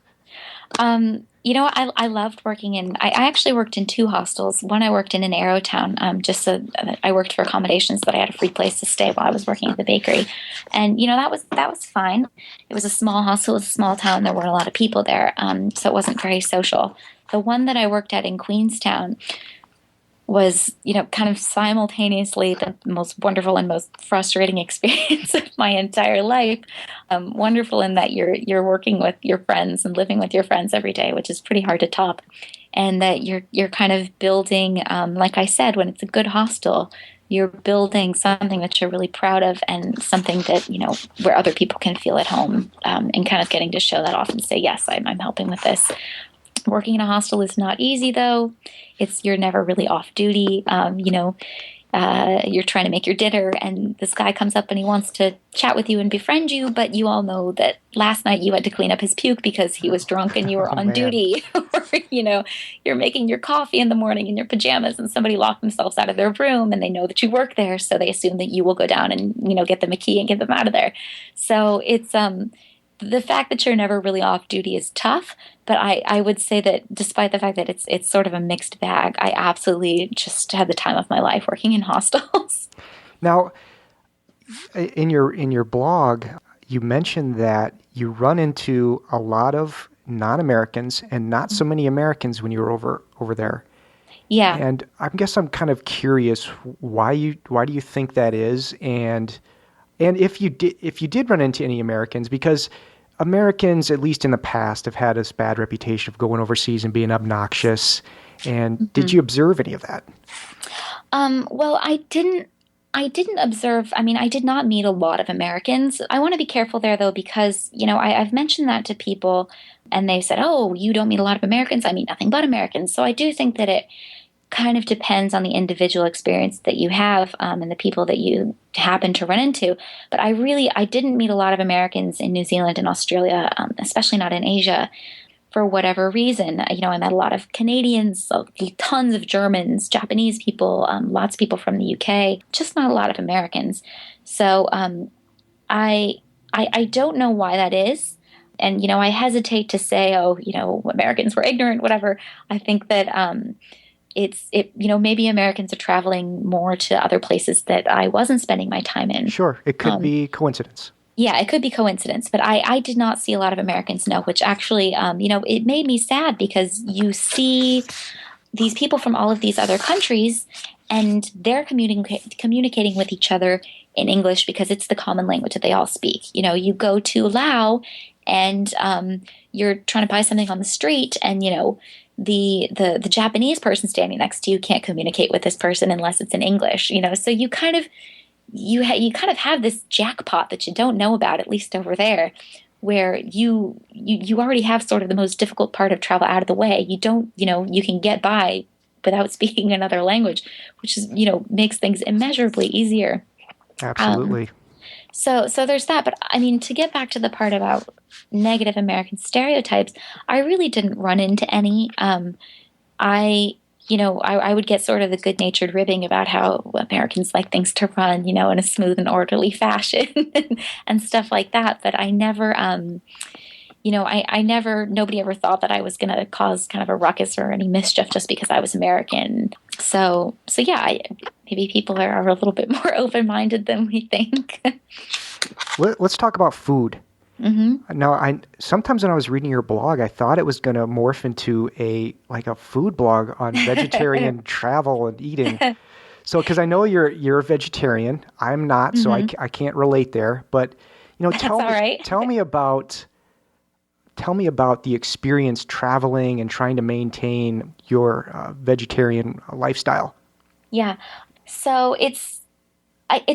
I loved working I actually worked in 2 hostels. One I worked in Arrowtown, just so that I worked for accommodations so that I had a free place to stay while I was working at the bakery. And, that was fine. It was a small hostel, it was a small town, there weren't a lot of people there, so it wasn't very social. The one that I worked at in Queenstown was, kind of simultaneously the most wonderful and most frustrating experience of my entire life. Wonderful in that you're working with your friends and living with your friends every day, which is pretty hard to top. And that you're kind of building, like I said, when it's a good hostel, you're building something that you're really proud of, and something that, where other people can feel at home, and kind of getting to show that off and say, yes, I'm helping with this. Working in a hostel is not easy, though. You're never really off duty. You're trying to make your dinner, and this guy comes up and he wants to chat with you and befriend you, but you all know that last night you had to clean up his puke because he was drunk and you were on duty. Or, you're making your coffee in the morning in your pajamas, and somebody locked themselves out of their room, and they know that you work there, so they assume that you will go down and, get them a key and get them out of there. So it's the fact that you're never really off duty is tough, but I would say that despite the fact that it's sort of a mixed bag, I absolutely just had the time of my life working in hostels. Now, in your blog, you mentioned that you run into a lot of non-Americans and not so many Americans when you were over there. Yeah. And I guess I'm kind of curious why do you think that is, and if you did run into any Americans, because Americans, at least in the past, have had this bad reputation of going overseas and being obnoxious. And did you observe any of that? Well, I didn't observe. I mean, I did not meet a lot of Americans. I want to be careful there, though, because, I've mentioned that to people and they've said, oh, you don't meet a lot of Americans. I meet nothing but Americans. So I do think that it kind of depends on the individual experience that you have, and the people that you happen to run into. But I didn't meet a lot of Americans in New Zealand and Australia, especially not in Asia, for whatever reason. I met a lot of Canadians, tons of Germans, Japanese people, lots of people from the UK, just not a lot of Americans. So I don't know why that is. And, I hesitate to say, oh, Americans were ignorant, whatever. I think that maybe Americans are traveling more to other places that I wasn't spending my time in. Sure. It could be coincidence. Yeah, it could be coincidence, but I did not see a lot of Americans, no, which actually, it made me sad, because you see these people from all of these other countries and they're communicating with each other in English because it's the common language that they all speak. You go to Laos and you're trying to buy something on the street, and, the Japanese person standing next to you can't communicate with this person unless it's in English, so you kind of have this jackpot that you don't know about, at least over there, where you already have sort of the most difficult part of travel out of the way. You don't, you can get by without speaking another language, which is, makes things immeasurably easier. Absolutely. So there's that. But I mean, to get back to the part about negative American stereotypes, I really didn't run into any. I would get sort of the good-natured ribbing about how Americans like things to run, in a smooth and orderly fashion and stuff like that. But I never, nobody ever thought that I was going to cause kind of a ruckus or any mischief just because I was American. So yeah, maybe people are a little bit more open-minded than we think. Let's talk about food. Now, I sometimes when I was reading your blog, I thought it was going to morph into a food blog on vegetarian travel and eating. So, because I know you're a vegetarian, I'm not, so I can't relate there. But That's all right. tell me about the experience traveling and trying to maintain your vegetarian lifestyle. Yeah. So it's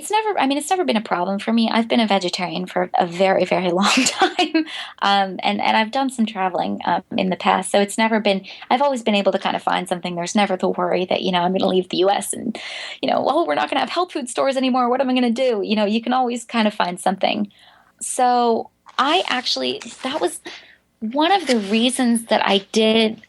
never been a problem for me. I've been a vegetarian for a very, very long time. And I've done some traveling in the past. So I've always been able to kind of find something. There's never the worry that, I'm going to leave the US and, we're not going to have health food stores anymore. What am I going to do? You can always kind of find something. So that was one of the reasons that I did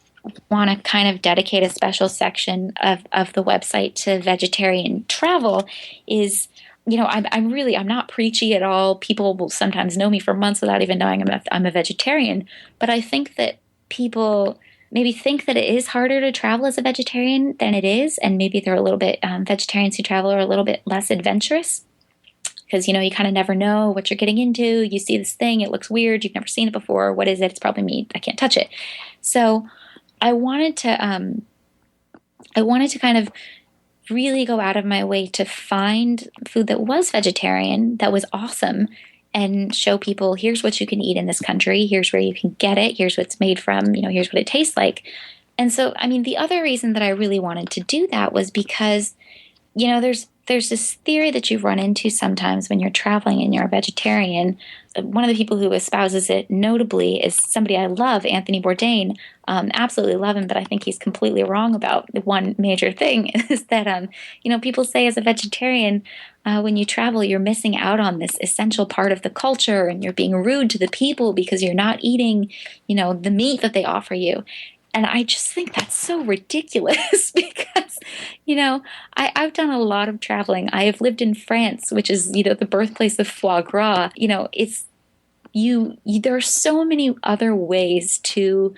want to kind of dedicate a special section of the website to vegetarian travel is, I'm not preachy at all. People will sometimes know me for months without even knowing I'm a vegetarian. But I think that people maybe think that it is harder to travel as a vegetarian than it is. And maybe they're a little bit, vegetarians who travel are a little bit less adventurous. Because, you kind of never know what you're getting into. You see this thing, it looks weird, you've never seen it before. What is it? It's probably meat. I can't touch it. So I wanted to kind of really go out of my way to find food that was vegetarian, that was awesome, and show people, here's what you can eat in this country, here's where you can get it, here's what it's made from, here's what it tastes like. And so, the other reason that I really wanted to do that was because, there's this theory that you run into sometimes when you're traveling and you're a vegetarian. One of the people who espouses it notably is somebody I love, Anthony Bourdain. Absolutely love him, but I think he's completely wrong about one major thing is that, people say as a vegetarian, when you travel, you're missing out on this essential part of the culture and you're being rude to the people because you're not eating, the meat that they offer you. And I just think that's so ridiculous because, I've done a lot of traveling. I have lived in France, which is, the birthplace of foie gras. There are so many other ways to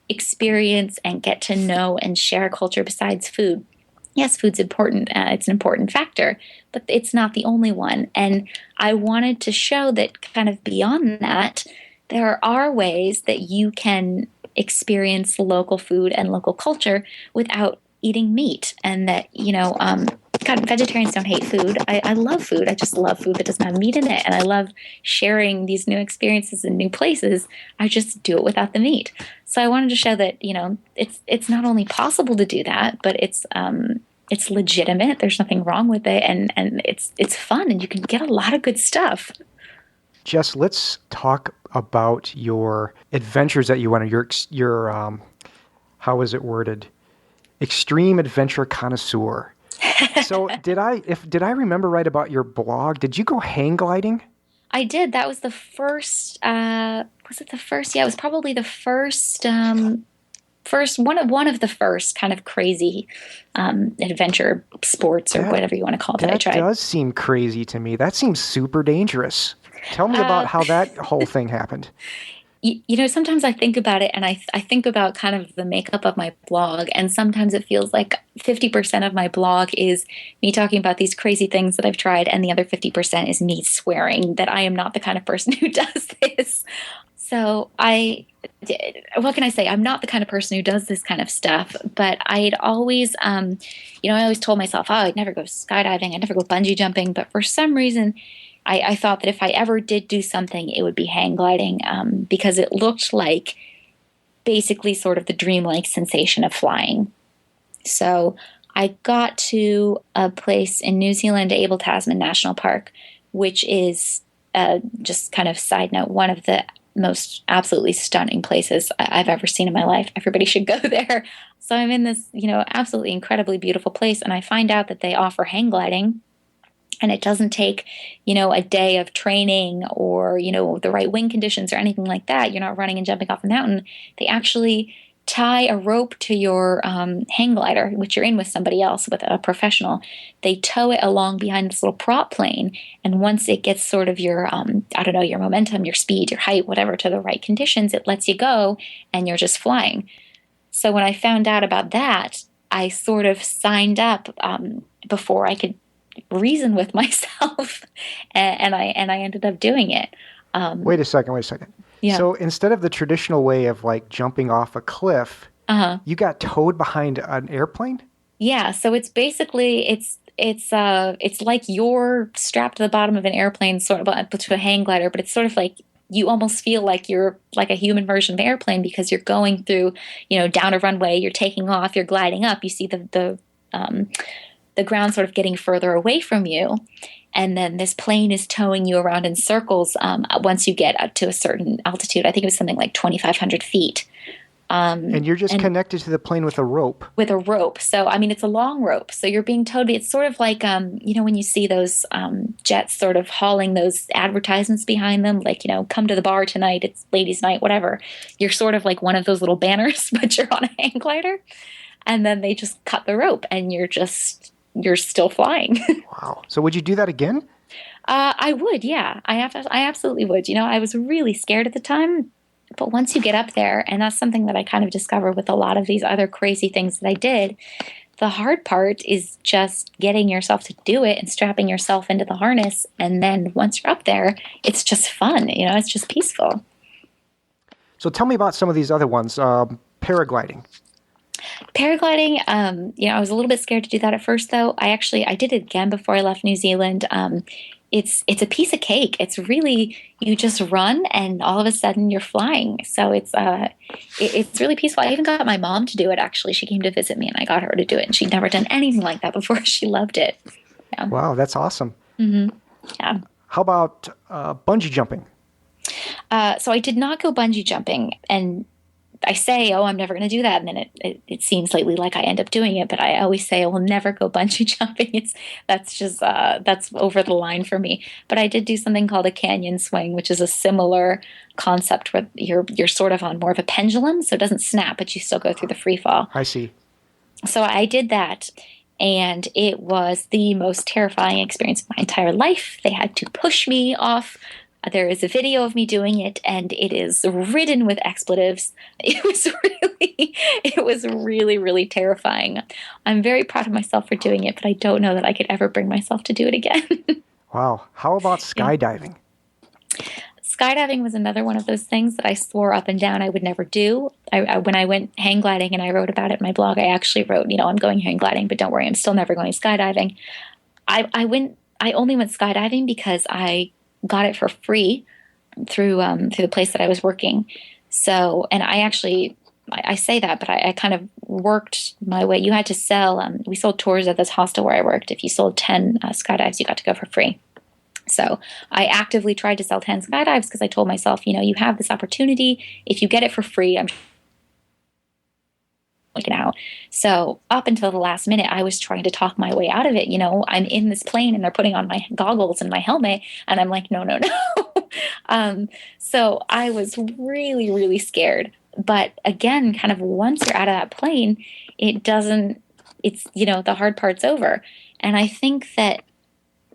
experience and get to know and share culture besides food. Yes, food's important. It's an important factor, but it's not the only one. And I wanted to show that kind of beyond that, there are ways that you can experience local food and local culture without eating meat. And that, God, vegetarians don't hate food. I love food. I just love food that doesn't have meat in it. And I love sharing these new experiences in new places. I just do it without the meat. So I wanted to show that, it's not only possible to do that, but it's legitimate. There's nothing wrong with it. And it's fun and you can get a lot of good stuff. Jess, let's talk about your adventures that you went on. Your how is it worded? Extreme adventure connoisseur. So did I remember right about your blog? Did you go hang gliding? I did. That was the first. Was it the first? Yeah, it was probably the first. One of the first kind of crazy adventure sports or whatever you want to call it that I tried. That does seem crazy to me. That seems super dangerous. Tell me about how that whole thing happened. Sometimes I think about it and I think about kind of the makeup of my blog, and sometimes it feels like 50% of my blog is me talking about these crazy things that I've tried, and the other 50% is me swearing that I am not the kind of person who does this. So what can I say? I'm not the kind of person who does this kind of stuff, but I'd always, I always told myself, I'd never go skydiving, I'd never go bungee jumping, but for some reason, I thought that if I ever did do something, it would be hang gliding because it looked like basically sort of the dreamlike sensation of flying. So I got to a place in New Zealand, Abel Tasman National Park, which is just kind of side note, one of the most absolutely stunning places I've ever seen in my life. Everybody should go there. So I'm in this, absolutely incredibly beautiful place, and I find out that they offer hang gliding. And it doesn't take, a day of training or, the right wind conditions or anything like that. You're not running and jumping off a mountain. They actually tie a rope to your hang glider, which you're in with somebody else, with a professional. They tow it along behind this little prop plane. And once it gets sort of your, your momentum, your speed, your height, whatever, to the right conditions, it lets you go and you're just flying. So when I found out about that, I sort of signed up before I could reason with myself, and I ended up doing it. Wait a second. Yeah. So instead of the traditional way of like jumping off a cliff, Uh-huh. you got towed behind an airplane? Yeah, so it's basically it's like you're strapped to the bottom of an airplane, sort of to a hang glider, but it's sort of like you almost feel like you're like a human version of an airplane because you're going through, down a runway, you're taking off, you're gliding up, you see the ground sort of getting further away from you, and then this plane is towing you around in circles once you get up to a certain altitude. I think it was something like 2,500 feet. And you're just connected to the plane with a rope. With a rope. So, I mean, it's a long rope. So you're being towed. It's sort of like, when you see those jets sort of hauling those advertisements behind them, like, come to the bar tonight, it's ladies' night, whatever. You're sort of like one of those little banners, but you're on a hang glider. And then they just cut the rope and you're still flying. Wow. So would you do that again? I would, yeah. I absolutely would. I was really scared at the time. But once you get up there, and that's something that I kind of discovered with a lot of these other crazy things that I did, the hard part is just getting yourself to do it and strapping yourself into the harness. And then once you're up there, it's just fun. It's just peaceful. So tell me about some of these other ones. Paragliding. Paragliding, I was a little bit scared to do that at first, though. I did it again before I left New Zealand. It's a piece of cake. It's really, you just run and all of a sudden you're flying. So it's really peaceful. I even got my mom to do it, actually. She came to visit me and I got her to do it. And she'd never done anything like that before. She loved it. Yeah. Wow, that's awesome. Mm-hmm. Yeah. How about bungee jumping? So I did not go bungee jumping, and I say, I'm never going to do that. And then it seems lately like I end up doing it, but I always say I will never go bungee jumping. That's over the line for me. But I did do something called a canyon swing, which is a similar concept where you're sort of on more of a pendulum. So it doesn't snap, but you still go through the free fall. I see. So I did that. And it was the most terrifying experience of my entire life. They had to push me off. There is a video of me doing it, and it is ridden with expletives. It was really, really terrifying. I'm very proud of myself for doing it, but I don't know that I could ever bring myself to do it again. Wow. How about skydiving? Skydiving was another one of those things that I swore up and down I would never do. When I went hang gliding and I wrote about it in my blog, I actually wrote, I'm going hang gliding, but don't worry, I'm still never going skydiving. I only went skydiving because I got it for free through the place that I was working. So, and I say that, but I kind of worked my way. You had to sell, we sold tours at this hostel where I worked. If you sold 10 skydives, you got to go for free. So I actively tried to sell 10 skydives because I told myself, you have this opportunity. If you get it for free, I'm it out. So up until the last minute, I was trying to talk my way out of it. I'm in this plane and they're putting on my goggles and my helmet, and I'm like, no. So I was really, really scared. But again, kind of once you're out of that plane, the hard part's over. And I think that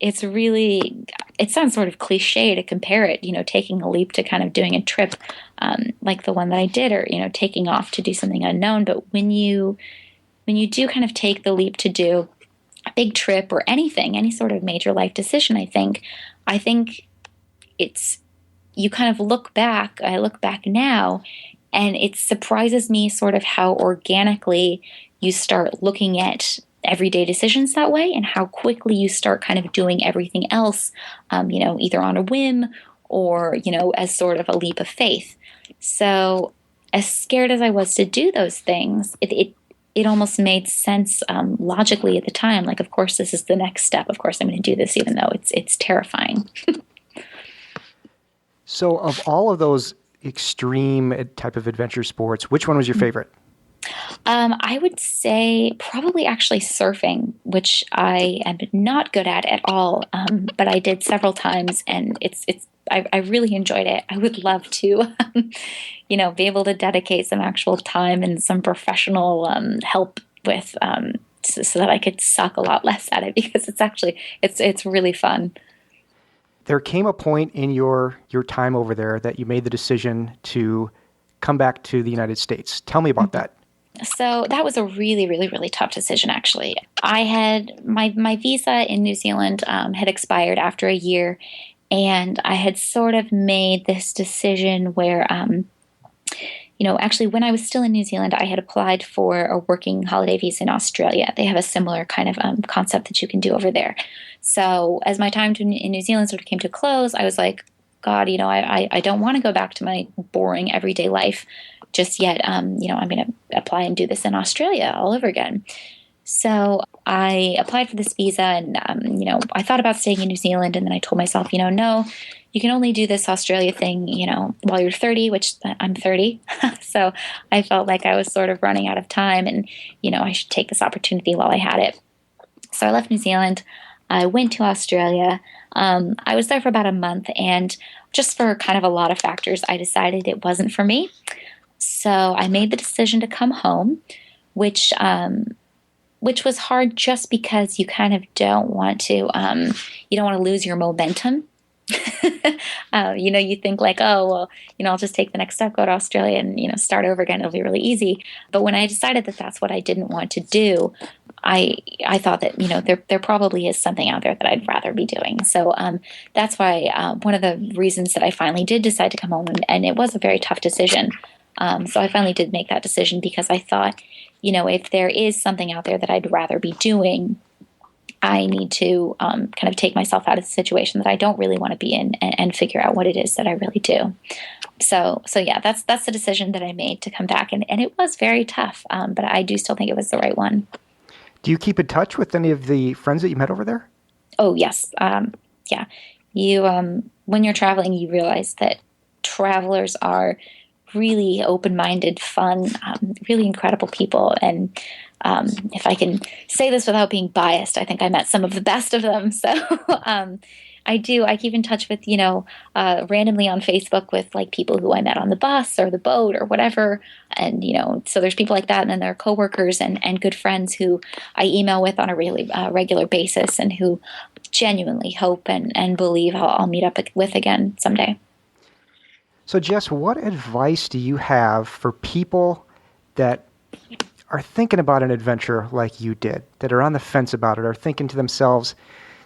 it sounds sort of cliche to compare it, taking a leap to kind of doing a trip like the one that I did, or, taking off to do something unknown. But when you do kind of take the leap to do a big trip or anything, any sort of major life decision, I think you kind of look back. I look back now, and it surprises me sort of how organically you start looking at everyday decisions that way, and how quickly you start kind of doing everything else, either on a whim or, as sort of a leap of faith. So as scared as I was to do those things, it almost made sense logically at the time. Like, of course, this is the next step. Of course, I'm going to do this, even though it's terrifying. So of all of those extreme type of adventure sports, which one was your favorite? I would say probably actually surfing, which I am not good at all, but I did several times, and I really enjoyed it. I would love to, be able to dedicate some actual time and some professional help with, so that I could suck a lot less at it, because it's really fun. There came a point in your time over there that you made the decision to come back to the United States. Tell me about that. So that was a really, really, really tough decision, actually. I had my visa in New Zealand had expired after a year, And I had sort of made this decision where, actually, when I was still in New Zealand, I had applied for a working holiday visa in Australia. They have a similar kind of concept that you can do over there. So as my time in New Zealand sort of came to a close, I was like, God, I don't want to go back to my boring everyday life just yet. I'm going to apply and do this in Australia all over again. So I applied for this visa and, I thought about staying in New Zealand. And then I told myself, no, you can only do this Australia thing, while you're 30, which I'm 30. So I felt like I was sort of running out of time and, I should take this opportunity while I had it. So I left New Zealand. I went to Australia. I was there for about a month, and just for kind of a lot of factors, I decided it wasn't for me. So I made the decision to come home, which was hard just because you kind of don't want to, you don't want to lose your momentum. You think like, oh, well, I'll just take the next step, go to Australia and, start over again. It'll be really easy. But when I decided that that's what I didn't want to do, I thought that, there probably is something out there that I'd rather be doing. So that's why one of the reasons that I finally did decide to come home, and it was a very tough decision. So I finally did make that decision because I thought, if there is something out there that I'd rather be doing, I need to kind of take myself out of the situation that I don't really want to be in and figure out what it is that I really do. So yeah, that's the decision that I made to come back. And it was very tough, but I do still think it was the right one. Do you keep in touch with any of the friends that you met over there? Oh, yes. Yeah. You, when you're traveling, you realize that travelers are really open-minded, fun, really incredible people. And if I can say this without being biased, I think I met some of the best of them. So I keep in touch with, randomly on Facebook with like people who I met on the bus or the boat or whatever. And, so there's people like that. And then there are coworkers and good friends who I email with on a really regular basis and who genuinely hope and believe I'll meet up with again someday. So, Jess, what advice do you have for people that are thinking about an adventure like you did, that are on the fence about it, are thinking to themselves,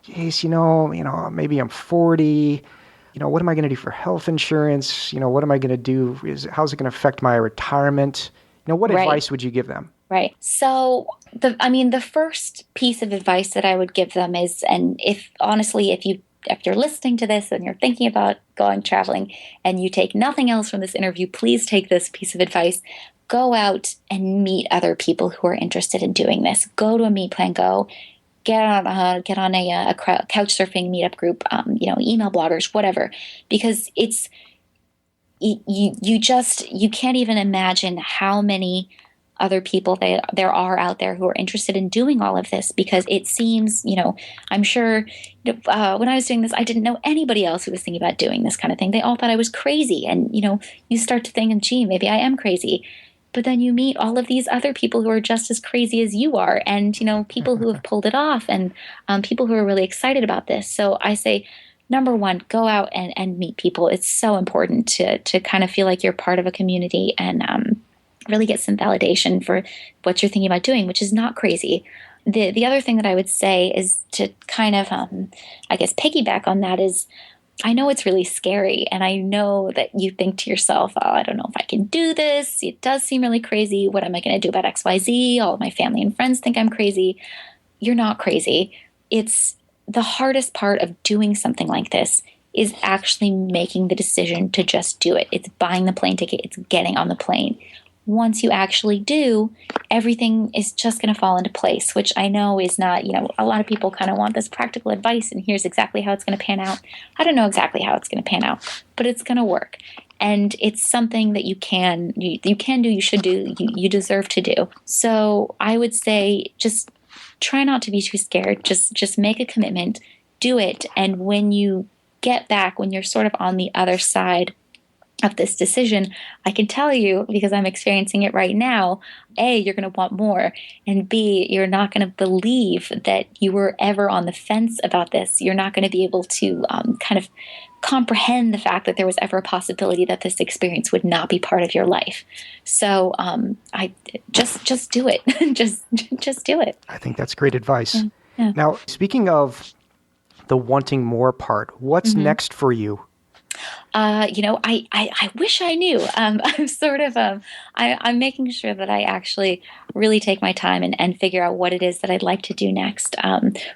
geez, maybe I'm 40, what am I going to do for health insurance? What am I going to do? How's it going to affect my retirement? What Right. advice would you give them? Right. So, the first piece of advice that I would give them is, and if you're listening to this and you're thinking about going traveling and you take nothing else from this interview, please take this piece of advice. Go out and meet other people who are interested in doing this. Go to a meet plan. Go get on a couch surfing meetup group. Email bloggers, whatever, because it's you can't even imagine how many other people there are out there who are interested in doing all of this, because it seems, I'm sure when I was doing this, I didn't know anybody else who was thinking about doing this kind of thing. They all thought I was crazy. And, you start to think, gee, maybe I am crazy. But then you meet all of these other people who are just as crazy as you are, and, people who have pulled it off, and people who are really excited about this. So I say, number one, go out and meet people. It's so important to kind of feel like you're part of a community and really get some validation for what you're thinking about doing, which is not crazy. The other thing that I would say is to kind of, piggyback on that is, I know it's really scary, and I know that you think to yourself, oh, I don't know if I can do this. It does seem really crazy. What am I going to do about XYZ? All of my family and friends think I'm crazy. You're not crazy. It's the hardest part of doing something like this is actually making the decision to just do it. It's buying the plane ticket. It's getting on the plane. Once you actually do, everything is just going to fall into place, which I know is not, a lot of people kind of want this practical advice and here's exactly how it's going to pan out. I don't know exactly how it's going to pan out, but it's going to work. And it's something that you can do, you should do, you deserve to do. So I would say just try not to be too scared. Just make a commitment, do it. And when you get back, when you're sort of on the other side of this decision, I can tell you, because I'm experiencing it right now, A, you're going to want more, and B, you're not going to believe that you were ever on the fence about this. You're not going to be able to kind of comprehend the fact that there was ever a possibility that this experience would not be part of your life. So I just do it. just do it. I think that's great advice. Yeah. Now, speaking of the wanting more part. What's next for you? I wish I knew. I'm sort of, I'm making sure that I actually really take my time and figure out what it is that I'd like to do next,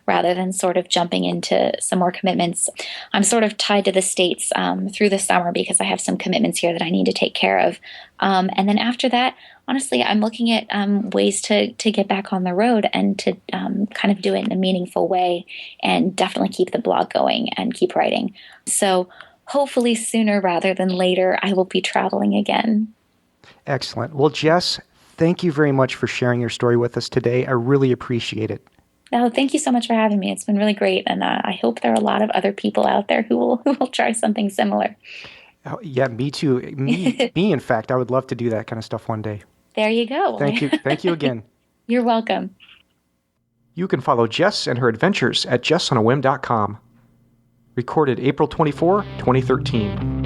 rather than sort of jumping into some more commitments. I'm sort of tied to the States through the summer because I have some commitments here that I need to take care of. And then after that, honestly, I'm looking at ways to get back on the road and to kind of do it in a meaningful way and definitely keep the blog going and keep writing. So hopefully sooner rather than later, I will be traveling again. Excellent. Well, Jess, thank you very much for sharing your story with us today. I really appreciate it. Oh, thank you so much for having me. It's been really great. And I hope there are a lot of other people out there who will try something similar. Oh, yeah, me too. Me, in fact, I would love to do that kind of stuff one day. There you go. Thank you. Thank you again. You're welcome. You can follow Jess and her adventures at jessonawhim.com. Recorded April 24, 2013.